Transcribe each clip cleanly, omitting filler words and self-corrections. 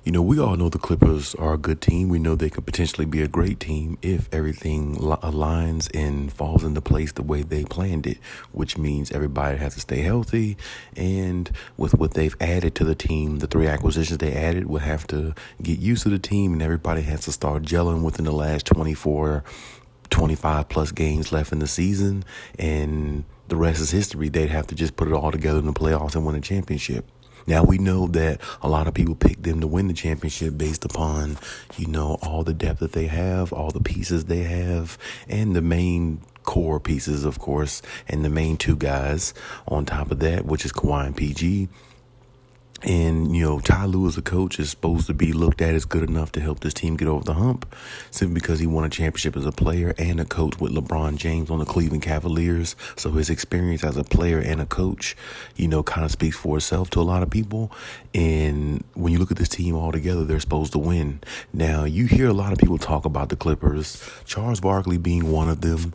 We all know the Clippers are a good team. We know they could potentially be a great team if everything aligns and falls into place the way they planned it, which means everybody has to stay healthy. And with what they've added to the team, the three acquisitions they added will have to get used to the team, and everybody has to start gelling within the last 24, 25 plus games left in the season. And the rest is history. They'd have to just put it all together in the playoffs and win a championship. Now, we know that a lot of people pick them to win the championship based upon, all the depth that they have, all the pieces they have, and the main core pieces, of course, and the main two guys on top of that, which is Kawhi and PG. And, Ty Lue as a coach is supposed to be looked at as good enough to help this team get over the hump simply because he won a championship as a player and a coach with LeBron James on the Cleveland Cavaliers. So his experience as a player and a coach, kind of speaks for itself to a lot of people. And when you look at this team all together, they're supposed to win. Now, you hear a lot of people talk about the Clippers, Charles Barkley being one of them.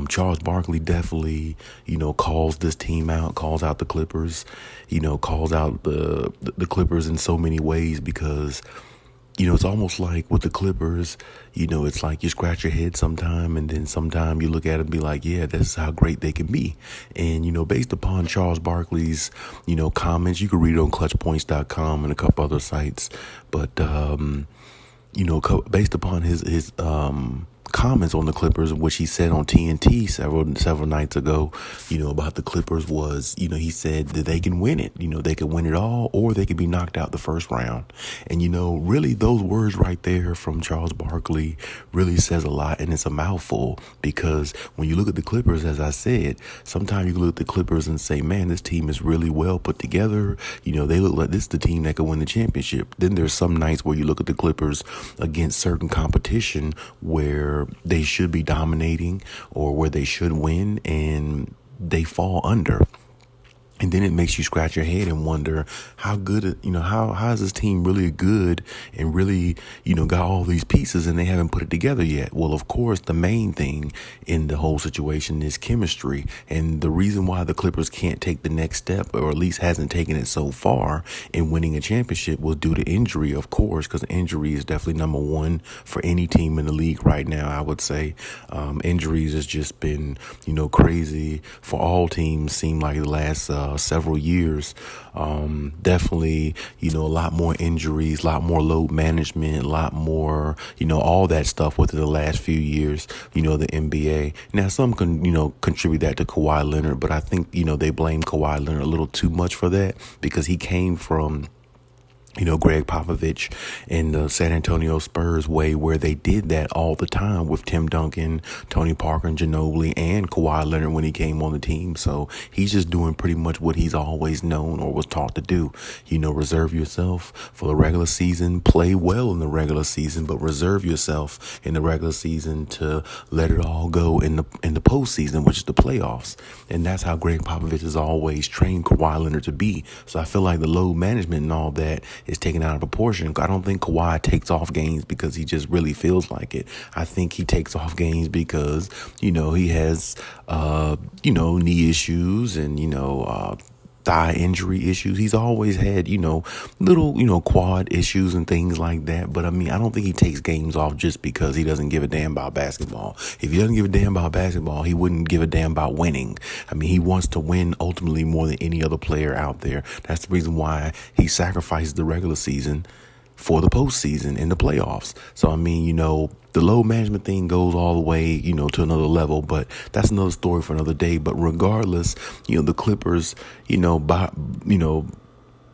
Charles Barkley definitely, calls this team out, calls out the Clippers, calls out the Clippers in so many ways because, it's almost like with the Clippers, it's like you scratch your head sometime and then sometime you look at it and be like, yeah, this is how great they can be. And, based upon Charles Barkley's, comments, you can read it on clutchpoints.com and a couple other sites. But, based upon his comments on the Clippers, which he said on TNT several nights ago, about the Clippers was, he said that they can win it. They can win it all or they can be knocked out the first round. And, really those words right there from Charles Barkley really says a lot, and it's a mouthful because when you look at the Clippers, as I said, sometimes you look at the Clippers and say, man, this team is really well put together. They look like this is the team that could win the championship. Then there's some nights where you look at the Clippers against certain competition where they should be dominating or where they should win and they fall under. And then it makes you scratch your head and wonder how good, how is this team really good and really, got all these pieces and they haven't put it together yet. Well, of course, the main thing in the whole situation is chemistry. And the reason why the Clippers can't take the next step, or at least hasn't taken it so far in winning a championship, was due to injury, of course, because injury is definitely number one for any team in the league right now, I would say. Injuries has just been, crazy for all teams, seem like the last several years. Definitely, a lot more injuries, a lot more load management, a lot more, all that stuff within the last few years, the NBA. Now, some can, contribute that to Kawhi Leonard, but I think, they blame Kawhi Leonard a little too much for that because he came from Greg Popovich and the San Antonio Spurs way where they did that all the time with Tim Duncan, Tony Parker, and Ginobili, and Kawhi Leonard when he came on the team. So he's just doing pretty much what he's always known or was taught to do. Reserve yourself for the regular season, play well in the regular season, but reserve yourself in the regular season to let it all go in the postseason, which is the playoffs. And that's how Greg Popovich has always trained Kawhi Leonard to be. So I feel like the load management and all that is taken out of proportion. I don't think Kawhi takes off games because he just really feels like it. I think he takes off games because, he has, knee issues and, thigh injury issues. He's always had, little, quad issues and things like that. But I don't think he takes games off just because he doesn't give a damn about basketball. If he doesn't give a damn about basketball, he wouldn't give a damn about winning. He wants to win ultimately more than any other player out there. That's the reason why he sacrifices the regular season for the postseason and the playoffs. So, the load management thing goes all the way, to another level, but that's another story for another day. But regardless, the Clippers,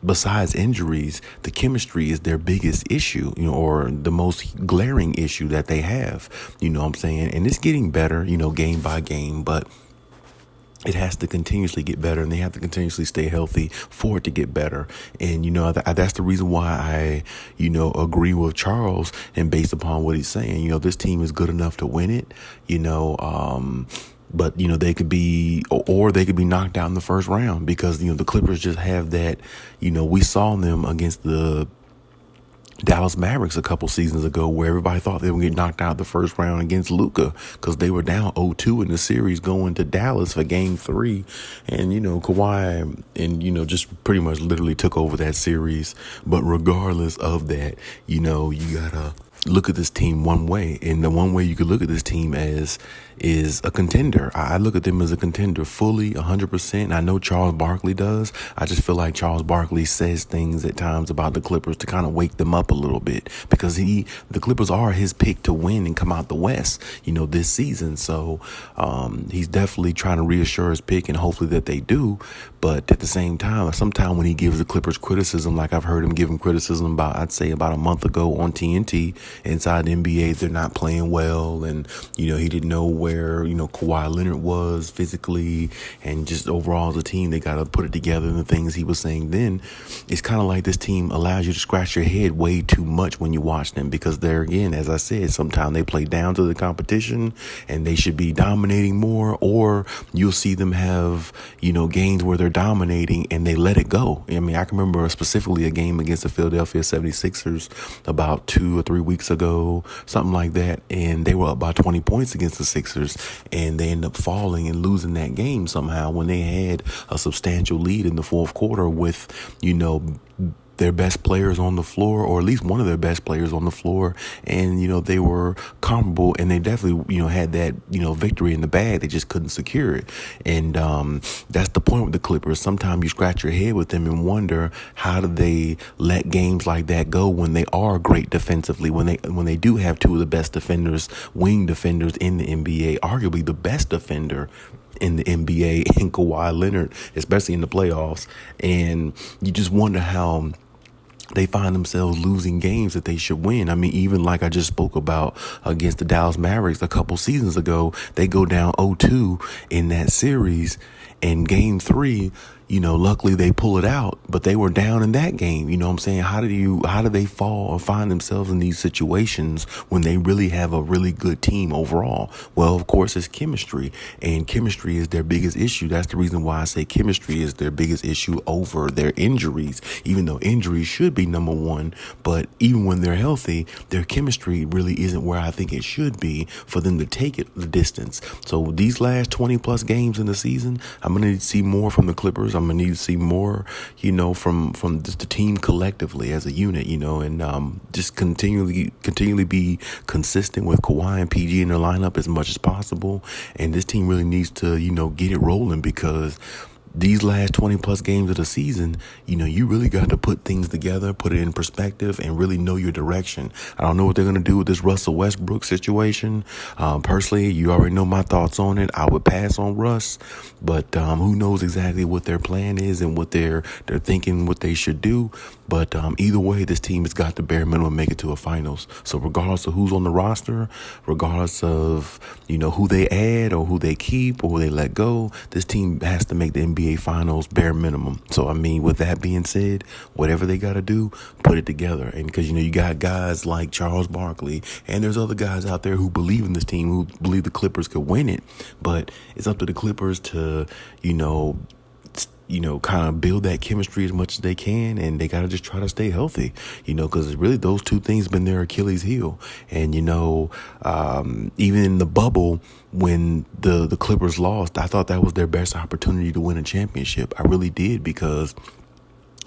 besides injuries, the chemistry is their biggest issue, or the most glaring issue that they have, what I'm saying? And it's getting better, game by game, but it has to continuously get better, and they have to continuously stay healthy for it to get better. And, that's the reason why I, agree with Charles, and based upon what he's saying, this team is good enough to win it, but, they could be, or they could be knocked out in the first round because, the Clippers just have that, we saw them against the Dallas Mavericks a couple seasons ago, where everybody thought they would get knocked out the first round against Luka because they were down 0-2 in the series going to Dallas for game 3. And, Kawhi and, just pretty much literally took over that series. But regardless of that, you gotta look at this team one way. And the one way you could look at this team as is a contender. I look at them as a contender fully 100%. I know Charles Barkley does. I just feel like Charles Barkley says things at times about the Clippers to kind of wake them up a little bit, because the Clippers are his pick to win and come out the West, this season. So he's definitely trying to reassure his pick, and hopefully that they do. But at the same time, sometimes when he gives the Clippers criticism, like I've heard him give him criticism about a month ago on TNT, inside the NBA, they're not playing well. And, he didn't know where, Kawhi Leonard was physically, and just overall as a team, they got to put it together. And the things he was saying then, it's kind of like this team allows you to scratch your head way too much when you watch them, because they're, again, as I said, sometimes they play down to the competition and they should be dominating more, or you'll see them have, games where they're dominating and they let it go. I mean, I can remember specifically a game against the Philadelphia 76ers about 2 or 3 weeks ago, something like that, and they were up by 20 points against the Sixers, and they end up falling and losing that game somehow when they had a substantial lead in the fourth quarter with, their best players on the floor, or at least one of their best players on the floor. And, they were comparable, and they definitely, had that, victory in the bag. They just couldn't secure it. And that's the point with the Clippers. Sometimes you scratch your head with them and wonder, how do they let games like that go when they are great defensively, when they do have two of the best defenders, wing defenders in the NBA, arguably the best defender in the NBA, in Kawhi Leonard, especially in the playoffs. And you just wonder how they find themselves losing games that they should win. I mean, even like I just spoke about against the Dallas Mavericks a couple seasons ago, they go down 0-2 in that series. And game 3, luckily they pull it out, but they were down in that game. You know what I'm saying? How do they fall or find themselves in these situations when they really have a really good team overall? Well, of course, it's chemistry, and chemistry is their biggest issue. That's the reason why I say chemistry is their biggest issue over their injuries, even though injuries should be number one. But even when they're healthy, their chemistry really isn't where I think it should be for them to take it the distance. So these last 20 plus games in the season, I'm going to need to see more from the Clippers. I'm going to need to see more, from just the team collectively as a unit, and just continually be consistent with Kawhi and PG in their lineup as much as possible. And this team really needs to, get it rolling, because these last 20 plus games of the season, you really got to put things together, put it in perspective, and really know your direction. I don't know what they're going to do with this Russell Westbrook situation. Personally, you already know my thoughts on it. I would pass on Russ, but who knows exactly what their plan is and what they're thinking, what they should do. But either way, this team has got the bare minimum make it to a finals. So regardless of who's on the roster, regardless of, who they add or who they keep or who they let go, this team has to make the NBA Finals bare minimum. So, I mean, with that being said, whatever they got to do, put it together. And because, you got guys like Charles Barkley, and there's other guys out there who believe in this team, who believe the Clippers could win it. But it's up to the Clippers to, kind of build that chemistry as much as they can, and they got to just try to stay healthy, because really those two things been their Achilles heel. And, even in the bubble, when the Clippers lost, I thought that was their best opportunity to win a championship. I really did, because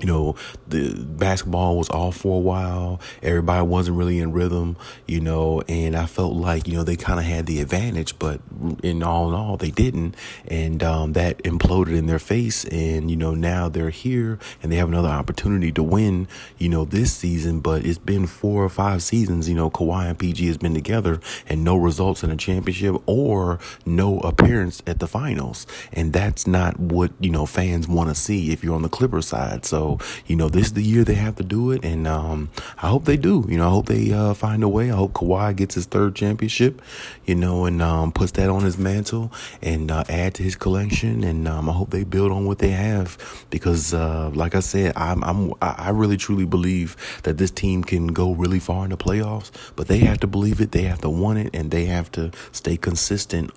the basketball was off for a while. Everybody wasn't really in rhythm, and I felt like, they kind of had the advantage, but in all, they didn't. And that imploded in their face. And, now they're here and they have another opportunity to win, this season. But it's been 4 or 5 seasons, Kawhi and PG has been together and no results in a championship or no appearance at the finals. And that's not what, fans want to see if you're on the Clippers side. So, this is the year they have to do it. And I hope they do. I hope they find a way. I hope Kawhi gets his 3rd championship, and puts that on his mantle and add to his collection. And I hope they build on what they have, because like I said, I really truly believe that this team can go really far in the playoffs, but they have to believe it. They have to want it, and they have to stay consistent,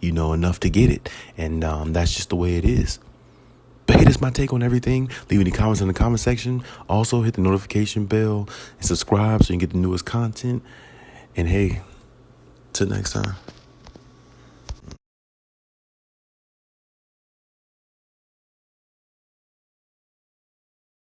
enough to get it. And that's just the way it is. But hey, that's my take on everything. Leave any comments in the comment section. Also, hit the notification bell and subscribe so you can get the newest content. And hey, till next time.